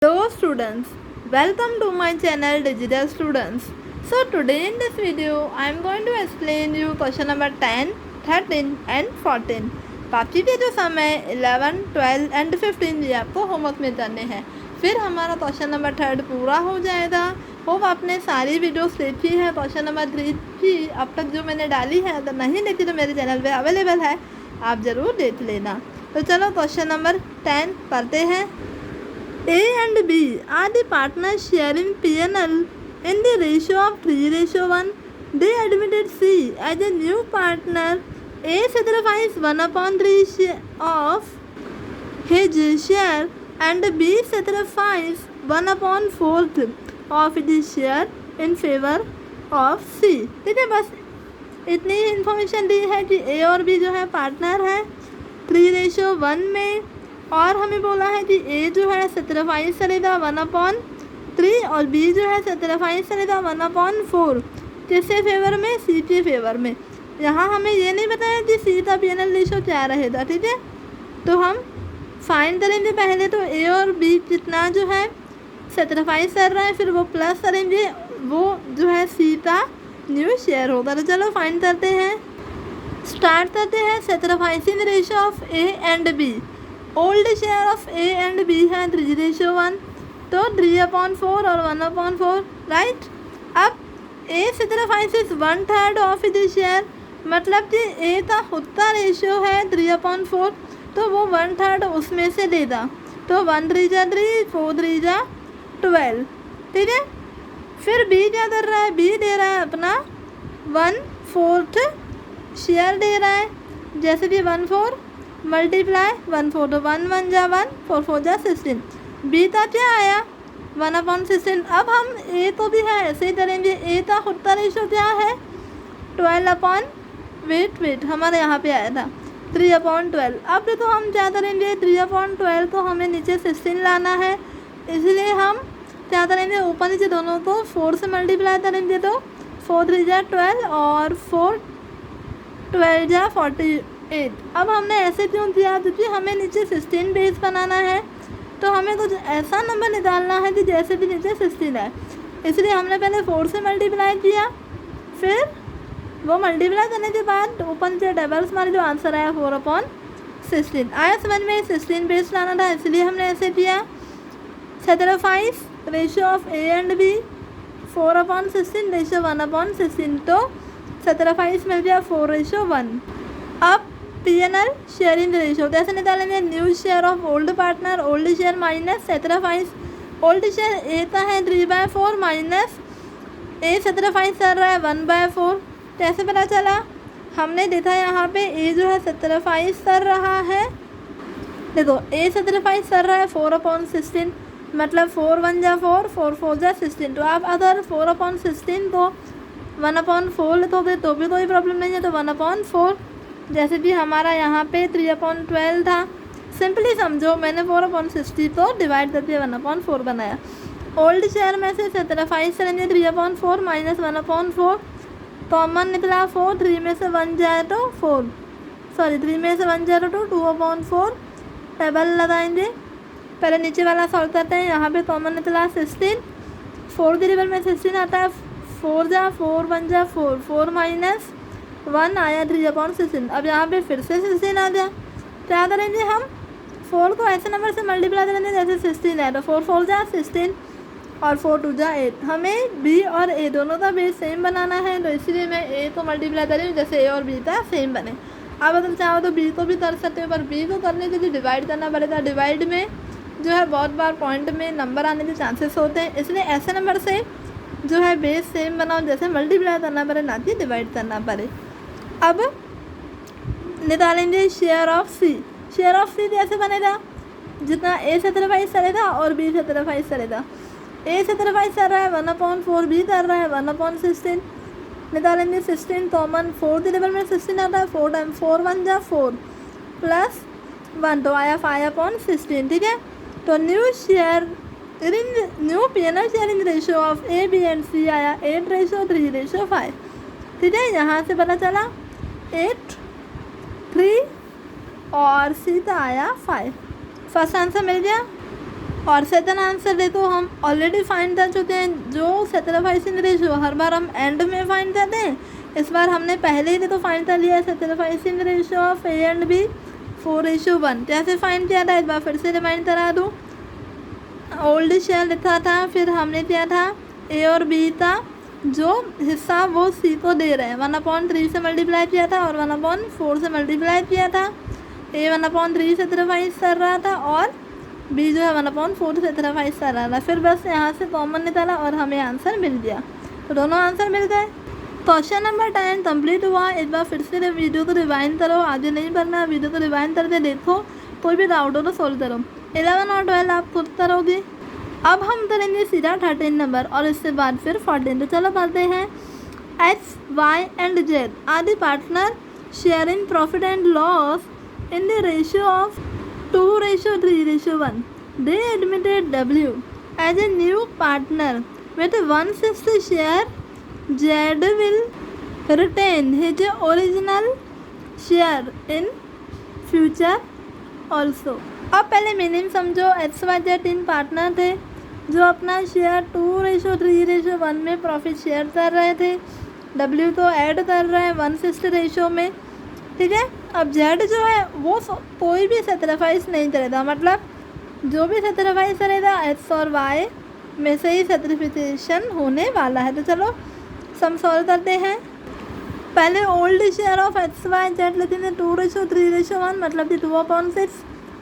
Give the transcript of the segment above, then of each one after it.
Hello students, welcome to my channel Digital Students. So today in this video I am going to explain you question number 10, 13 and 14. बाकी के जो समय 11, 12 and 15 ये आपको homework में करने हैं. फिर हमारा क्वेश्चन नंबर 3 पूरा हो जाएगा. होप आपने सारी वीडियोस देखी है. क्वेश्चन नंबर 3 भी अब तक जो मैंने डाली है, अगर नहीं देखी तो मेरे चैनल पे अवेलेबल है, आप ज़रूर देख लेना. तो चलो क्वेश्चन नंबर 10 पढ़ते हैं. A and B are the partners sharing P&L in the ratio of 3:1. They admitted C as a new partner. A sacrificed 1/3 of his share and B sacrificed 1/4 of his share in favor of C. ठीक है, बस इतनी information दी है कि A और B जो है partner है 3:1 में, और हमें बोला है कि ए जो है सेक्रीफाइस करेगा 1/3 और बी जो है सेक्रीफाइस करेगा 1/4. किसके फेवर में? सी के फेवर में. यहाँ हमें ये नहीं बताया कि सी का P&L रेशो क्या रहेगा. ठीक है, तो हम फाइंड करेंगे पहले तो ए और बी कितना जो है सेक्रीफाइस कर रहा है, फिर वो प्लस करेंगे वो जो है सी का न्यू शेयर होगा. तो चलो फाइंड करते हैं. स्टार्ट करते हैं. Sacrificing ratio of A and B. Old share of A and B है 3:1, तो 3/4 और 1/4, राइट. अब A sacrifices 1/3 of the share, मतलब कि ए का खुद का रेशियो है 3/4, तो वो 1/3 उसमें से देगा. तो 1 3 जा 3, 4 3 जा 12. ठीक है, फिर बी क्या कर रहा है? बी दे रहा है अपना 1/4 शेयर दे रहा है. जैसे कि 1/4 मल्टीप्लाई 1/4, तो 1 1 जा 1, 4 4 जा 16. बी का क्या आया? 1/16. अब हम ए तो भी है ऐसे ही करेंगे. ए का खुद का रेशो क्या है? 12 वेट हमारे यहाँ पे आया था 3/12. अब तो हम क्या करेंगे? 3/12 तो हमें नीचे 16 लाना है, इसलिए हम क्या करेंगे? ऊपर नीचे दोनों को 4 से मल्टीप्लाई करेंगे, तो 4 3 जा 12 और 4 12 जा 48. अब हमने ऐसे क्यों किया? क्योंकि हमें नीचे 16 बेस बनाना है, तो हमें कुछ ऐसा नंबर निकालना है कि जैसे भी नीचे 16 है, इसलिए हमने पहले 4 से मल्टीप्लाई किया, फिर वो मल्टीप्लाई करने के बाद ऊपर नीचे डबल्स मारे, जो आंसर आया 4/16 आया. समझ में? 16 बेस लाना था, इसलिए हमने ऐसे किया. Sacrifice ratio of A and B 4/16 ratio 1/16, तो सेक्रीफाइस मिल गया 4:1. अब P&L शेयरिंग रेशियो कैसे निकालेंगे? New share of old partner, old share minus sacrifice. Old share A का है 3/4 माइनस ए सेक्रीफाइस कर रहा है 1/4. कैसे पता चला? हमने देखा यहाँ पे ए जो है सेक्रीफाइस कर रहा है, देखो ए सेक्रीफाइस कर रहा है 4/16, मतलब 4 1 जा 4, 4 4 जा 16. तो आप अगर 4/16 को 1/4 लिखोगे तो भी कोई प्रॉब्लम नहीं है, तो 1/4. जैसे कि हमारा यहाँ पे 3/12 था, सिंपली समझो मैंने 4/60 को डिवाइड करके 1/4 बनाया. ओल्ड शेयर में से सेक्रीफाइस करेंगे 3/4 माइनस 1/4, कॉमन निकला 4, 3 में से 1 जाए तो 4, सॉरी 3 में से 1 जाए तो 2/4. टेबल लगाएंगे, पहले नीचे वाला सॉल्व करते हैं. यहाँ पे कॉमन निकला 16, 4 के टेबल में 16 आता है, 4 जा 4 1 जा 4, 4 माइनस 1 आया 3/16. अब यहाँ पे फिर से 16 आ गया. क्या करेंगे? हम 4 को ऐसे नंबर से मल्टीप्लाई करेंगे जैसे 16 है, तो 4 4 जा 16 और 4 2 जा 8. हमें बी और ए दोनों का बेस सेम बनाना है, तो इसीलिए मैं ए को मल्टीप्लाई कर रही हूँ जैसे ए और बी का सेम बने. अब अगर चाहो तो बी को भी कर सकते हो, पर बी को करने के लिए डिवाइड करना पड़ेगा. डिवाइड में जो है बहुत बार पॉइंट में नंबर आने के चांसेस होते हैं, इसलिए ऐसे नंबर से जो है बेस सेम बनाओ जैसे मल्टीप्लाई करना पड़े, ना कि डिवाइड करना पड़े. अब निकालेंगे share of C. Share of C कैसे बनेगा? जितना ए सेक्रीफाइस करेगा और बी सेक्रीफाइस करेगा. ए सेक्रीफाइस कर रहा है 1/4, बी कर रहा है 1/16. निकालेंगे 16 कॉमन, 4 के टेबल में 16 आता है, 4 टाइम 4 1 जा 4 प्लस 1, तो आया 5/16. ठीक है, तो new P&L sharing ratio of A B and C आया 8:3:5. ठीक है, यहाँ से पता चला 8 3 और सी का आया 5. फर्स्ट आंसर मिल गया. और सेकंड आंसर दे तो हम ऑलरेडी फाइंड कर चुके हैं, जो सैक्रिफाइसिंग रेशियो हर बार हम एंड में फाइंड करते हैं, इस बार हमने पहले ही तो फाइंड कर लिया है sacrificing ratio of A and B 4:1। कैसे फाइंड किया था, एक बार फिर से रिमाइंड करा दूँ। ओल्ड शेयर लिखा था, फिर हमने किया था ए और बी था जो हिस्सा वो सी को दे रहे हैं, 1/3 से मल्टीप्लाई किया था और 1/4 से मल्टीप्लाई किया था। ए 1/3 से सैक्रिफाइस कर रहा था और बी जो है 1/4 से सैक्रिफाइस कर रहा था। फिर बस यहाँ से कॉमन निकाला और हमें आंसर मिल गया, तो दोनों आंसर मिल गए। क्वेश्चन नंबर 10 कंप्लीट हुआ। एक बार फिर से वीडियो को रिवाइंड करो, आगे नहीं पढ़ना, वीडियो को रिवाइंड करके देखो, कोई भी डाउट हो तो सोल्व करो। 11 और 12 आप खुद करोगे। अब हम करेंगे सीधा 13 नंबर और इसके बाद फिर 14। तो चलो करते हैं। X, Y and Z are the partner sharing profit and loss in the ratio of 2:3:1. They admitted W as a new partner with 1/6 share. Z will retain his original share in future also. अब पहले meaning समझो। X Y Z 3 partner थे जो अपना share 2:3:1 में profit share कर रहे थे। W तो ऐड कर रहे हैं 1/6 रेशो में, ठीक है। अब Z जो है वो कोई भी सैक्रिफाइस नहीं करेगा, मतलब जो भी सैक्रिफाइस करेगा एक्स और वाई में से ही सैक्रिफिकेशन होने वाला है। तो चलो सम सॉल्व करते हैं। पहले old share of X Y Z लिखेंगे 2:3:1, मतलब कि 2/6,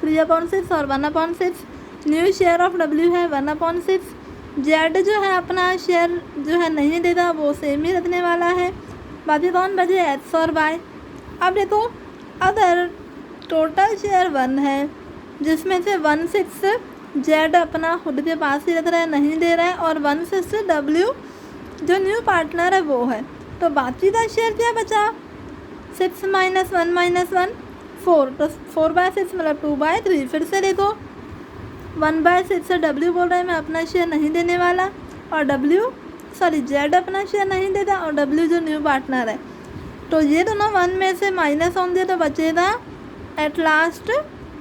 3/6 और 1/6। न्यू शेयर ऑफ W है 1/6। जेड जो है अपना शेयर जो है नहीं देगा, वो सेम ही रखने वाला है। बाकी कौन बचे, एक्स और वाई। अब देखो अगर टोटल शेयर 1 है जिसमें से 1/6 जेड अपना खुद के पास ही रख रहा है, नहीं दे रहा है, और 1/6 W जो न्यू पार्टनर है वो है, तो बाकी का शेयर क्या बचा, 6 - 1 - 1 4, तो 4/6 मतलब 2/3। फिर से देखो 1/6 से W बोल रहा है मैं अपना शेयर नहीं देने वाला, और जेड अपना शेयर नहीं देता, और W जो न्यू पार्टनर है, तो ये दोनों 1 में से माइनस होंगे तो बचेगा एट लास्ट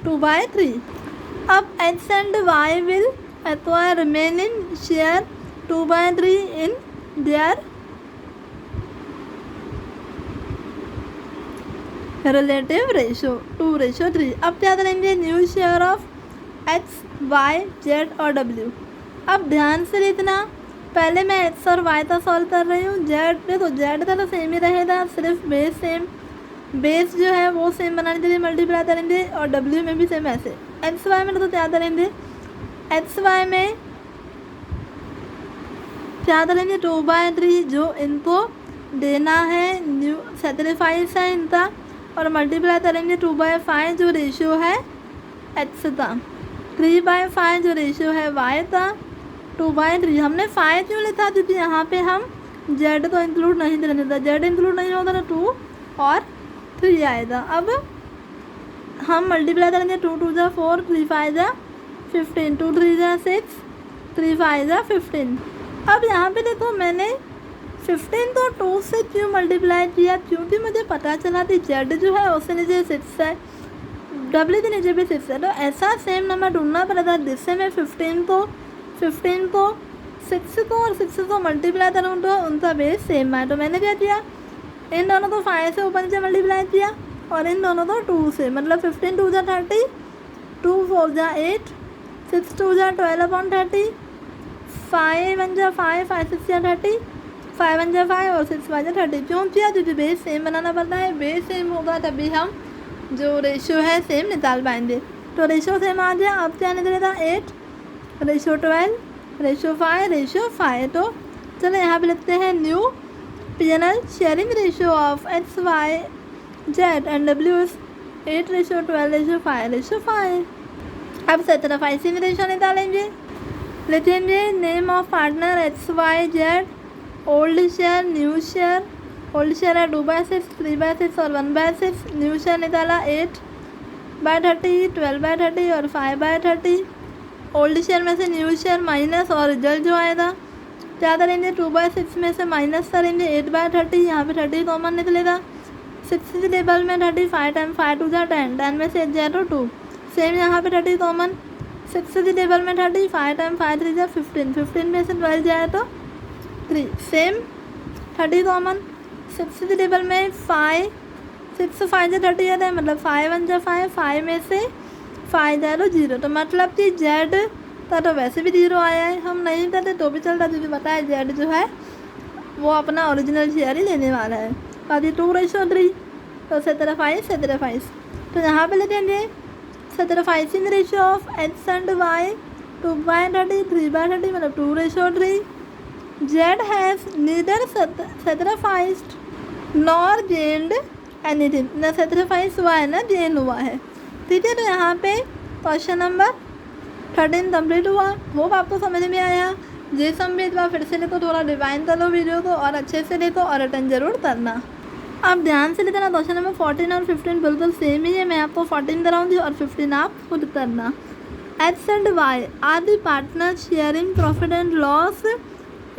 2/3। अब X and Y will acquire remaining share 2/3 in their relative ratio 2:3। अब क्या करेंगे, new share of X Y Z और W। अब ध्यान से देखना, पहले मैं एक्स और वाई का सॉल्व कर रही हूँ। जेड देखो जेड का तो सेम ही रहेगा, सिर्फ बेस सेम, बेस जो है वो सेम बनाने के लिए मल्टीप्लाई करेंगे, और W में भी सेम ऐसे। एक्स वाई में तो क्या करेंगे, एक्स वाई में क्या करेंगे 2/3 जो इनको देना है, न्यू सैक्रिफाइस है इनका, और मल्टीप्लाई करेंगे 2/5 जो रेशियो है एक्स का, 3/5 जो रेशियो है वाई का, 2/3। हमने 5 क्यों लिखा, क्योंकि यहाँ पे हम जेड तो इंक्लूड नहीं करने था, जेड इंक्लूड नहीं होता तो 2 और 3 आएगा। अब हम मल्टीप्लाई करेंगे 2 × 2 = 4, 3 × 5 = 15, 2 × 3 = 6, 3 × 5 = 15। अब यहाँ पे देखो मैंने 15 तो 2 से क्यों मल्टीप्लाई किया, क्योंकि मुझे पता चला कि जेड जो है उससे नीचे 6 है, W के नीचे भी 6 है, तो ऐसा सेम नंबर ढूंढना पड़ेगा जिससे मैं 15 को 6 को और 6 को मल्टीप्लाई करूँ तो उनका बेस सेम है। तो मैंने क्या किया, इन दोनों को 5 से ऊपर से मल्टीप्लाई किया और इन दोनों को 2 से, मतलब 15 × 2 = 30, 2 × 4 = 8, 6 × 2 = 12/30, 5 × 1 = 5, 5 × 6 = 30, 5 × 1 = 5 और 6 × 5 = 30। क्यों किया, क्योंकि बेस सेम बनाना पड़ता है, बेस सेम होगा तभी हम जो रेशियो है सेम निकाल पाएंगे। तो रेशियो सेम आ गया। अब क्या निकलेगा, 8 रेशियो 12 रेशियो 5 रेशियो 5। तो चलो यहाँ पे लिखते हैं new P&L sharing ratio of X Y Z and W is 8:12:5:5। अब सैक्रिफाइसिंग रेशियो निकालेंगे, लिखेंगे name of partner X Y Z, old share new share, old share है 2/6, 3/6 और 1/6, न्यू शेयर निकाला 8/30, 12/30 और 5/30। ओल्ड शेयर में से न्यू शेयर माइनस और रिजल्ट जो आएगा क्या करेंगे, 2/6 में से माइनस करेंगे 8/30, यहाँ पे 30 कॉमन निकलेगा, 6 टेबल में 30, 5 × 5 = 10, 10 में से 1 जाए तो 2, सेम यहाँ पे 30 कॉमन, सिक्स की टेबल में 30, 5 टाइम 5 3 जा 15, 15 में से 12 जाए तो 3, सेम 30 कॉमन। सिक्स की टेबल में 5, 6 5 जा 30 आता है, मतलब 5 1 जा 5, 5 में से 5 जाए तो 0, तो मतलब कि जेड का तो वैसे भी 0 आया है, हम नहीं करते तो भी चलता, क्योंकि पता है जेड जो है वो अपना ओरिजिनल शेयर ही लेने वाला है। बाकी 2:3, तो 17:5। तो यहाँ पे लेते हैं 17:5 in ratio of X and Y 2/30, 3/30, मतलब 2:3। Z has neither sacrificed nor gained anything, न sacrifice हुआ है ना गेन हुआ है, ठीक है। तो यहाँ पे क्वेश्चन नंबर 13 कंप्लीट हुआ। होप आपको समझ में आया। जे सम भी एक बार फिर से देखो, थोड़ा रिवाइंड कर लो वीडियो को और अच्छे से देखो और रिटर्न जरूर करना। आप ध्यान से लेना, क्वेश्चन नंबर 14 और 15 बिल्कुल सेम ही है। मैं आपको 14 कराऊंगी और 15 आप खुद करना। X and Y are the partner sharing profit and loss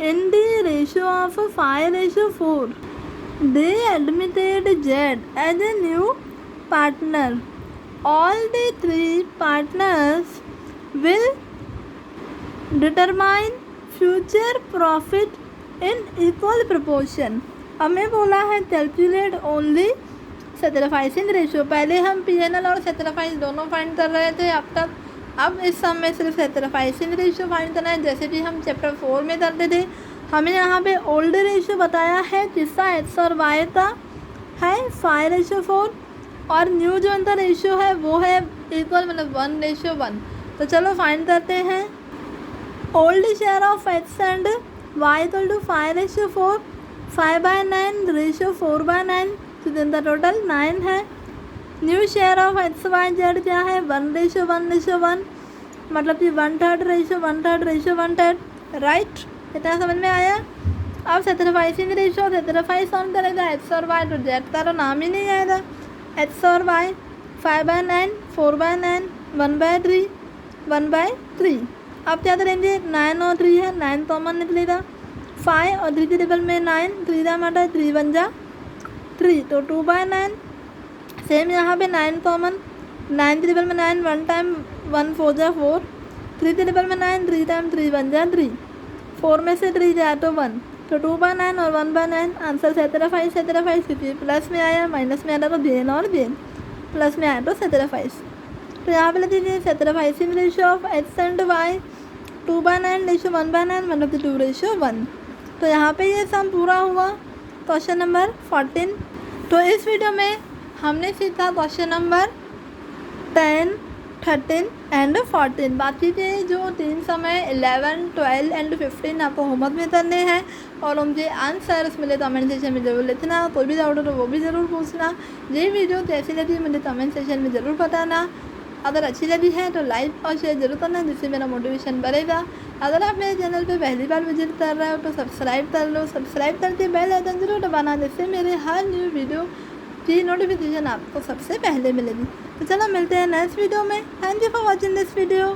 in the ratio of 5:4। They admitted Z as a new partner. All the 3 partners will determine future profit in equal proportion। हमें बोला है calculate only sacrificing ratio. पहले हम P&L और sacrifice दोनों find कर रहे थे अब तक। अब इस सम में सिर्फ sacrificing रेशियो फाइंड करना है, जैसे कि हम चैप्टर 4 में करते थे। हमें यहाँ पे ओल्ड रेशियो बताया है किसका, एक्स और वाई का है 5:4, और न्यू जो इनका रेशियो है वो है इक्वल, मतलब 1:1। तो चलो फाइंड करते हैं। Old share of X and Y equal to 5:4, 5/9 ratio 4/9, तो जिनका टोटल 9 है। New share of X Y Z क्या है 1:1:1, मतलब कि 1/3 रेशियो 1/3 रेशियो 1/3, राइट। इतना समझ में आया। अब sacrificing रेशियो sacrifice कौन करेगा, एक्स और वाई, तो जेड का तो नाम ही नहीं आएगा। एक्स और वाई 5/9, 4/9, 1/3, 1/3। अब क्या करेंगे, 9 और 3 है, 9 कॉमन निकलेगा। 5 और 3 की टेबल में 9, 3 जा माटा 3 1 जा 3, तो 2/9। सेम यहाँ पे 9 कॉमन, 9 की टेबल में 9, 1 टाइम 1 4 जा 4, 3 की टेबल में 9, 3 टाइम 3 1 जा 3, 4 में से 3 जाए तो 1, तो 2/9 और 1/9। आंसर 17/5, क्योंकि प्लस में आया, माइनस में आया तो गेन और गेन, प्लस में आया तो 17/5। तो यहाँ पे लेते हैं 17/5 ratio of X and Y 2/9 ratio 1/9, मतलब कि 2:1। तो यहाँ पे ये सम पूरा हुआ क्वेश्चन नंबर 14। तो इस वीडियो में हमने सीखा क्वेश्चन नंबर 10, 13 एंड 14। बाकी के जो 3 समय 11, 12 एंड 15 आपको होमवर्क में करने हैं, और मुझे आंसर्स मिले कमेंट सेक्शन में ज़रूर लिखना। कोई भी डाउट हो तो वो भी ज़रूर पूछना। ये वीडियो कैसी लगी मुझे कमेंट सेक्शन में ज़रूर बताना। अगर अच्छी लगी है तो लाइक और शेयर जरूर करना, जिससे मेरा मोटिवेशन बढ़ेगा। अगर आप मेरे चैनल पे पहली बार विजिट कर रहे हो तो सब्सक्राइब कर लो, सब्सक्राइब करके बेल आइकन जरूर दबाना, जिससे मेरे हर न्यू वीडियो की नोटिफिकेशन आपको सबसे पहले मिलेगी। तो चलो मिलते हैं नेक्स्ट वीडियो में। Thank you for watching this video.